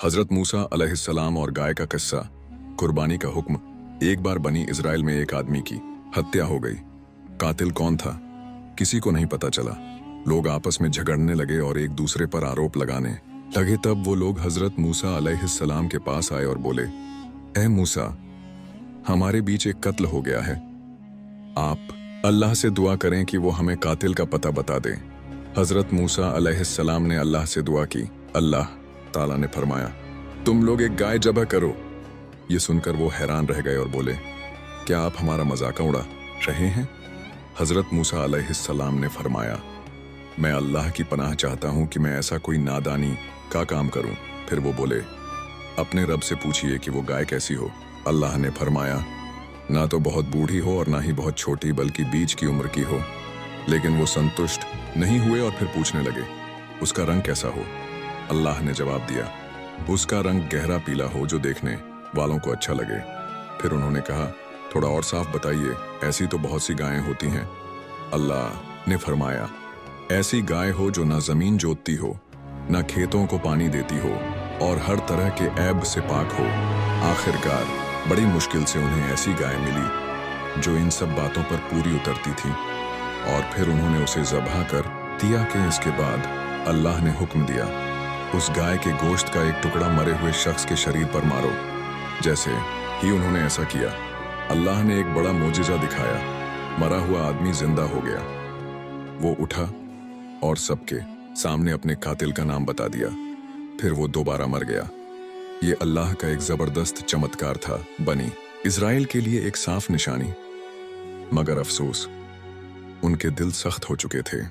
हजरत मूसा अलैहिस्सलाम और गाय का किस्सा। कुर्बानी का हुक्म। एक बार बनी इजराइल में एक आदमी की हत्या हो गई। कातिल कौन था किसी को नहीं पता चला। लोग आपस में झगड़ने लगे और एक दूसरे पर आरोप लगाने लगे। तब वो लोग हजरत मूसा अलैहिस्सलाम के पास आए और बोले, ऐ मूसा, हमारे बीच एक कत्ल हो गया है, आप अल्लाह से दुआ करें कि वो हमें कातिल का पता बता दे। हजरत मूसा अलैहिस्सलाम ने अल्लाह से दुआ की। अल्लाह ताला ने फरमाया, तुम लोग एक गाय ज़बह करो। ये सुनकर वो हैरान रह गए और बोले, क्या आप हमारा मजाक उड़ा रहे हैं? हजरत मूसा अलैहिस्सलाम ने फरमाया, मैं अल्लाह की पनाह चाहता हूँ कि मैं ऐसा कोई नादानी का काम करूँ। फिर वो बोले, अपने रब से पूछिए कि वो गाय कैसी हो। अल्लाह ने फरमाया, ना तो बहुत बूढ़ी हो और ना ही बहुत छोटी, बल्कि बीच की उम्र की हो। लेकिन वो संतुष्ट नहीं हुए और फिर पूछने लगे, उसका रंग कैसा हो? अल्लाह ने जवाब दिया, उसका रंग गहरा पीला हो जो देखने वालों को अच्छा लगे। फिर उन्होंने कहा, थोड़ा और साफ बताइए, ऐसी तो बहुत सी गायें होती हैं। अल्लाह ने फरमाया, ऐसी गाय हो जो ना जमीन जोतती हो, ना खेतों को पानी देती हो और हर तरह के ऐब से पाक हो। आखिरकार बड़ी मुश्किल से उन्हें ऐसी गाय मिली जो इन सब बातों पर पूरी उतरती थी। और फिर उन्होंने उसे ज़बह कर दिया कि इसके बाद अल्लाह ने हुक्म दिया, उस गाय के गोश्त का एक टुकड़ा मरे हुए शख्स के शरीर पर मारो। जैसे ही उन्होंने ऐसा किया, अल्लाह ने एक बड़ा मोजिज़ा दिखाया। मरा हुआ आदमी जिंदा हो गया। वो उठा और सबके सामने अपने कातिल का नाम बता दिया। फिर वो दोबारा मर गया। ये अल्लाह का एक जबरदस्त चमत्कार था, बनी इजराइल के लिए एक साफ निशानी। मगर अफसोस, उनके दिल सख्त हो चुके थे।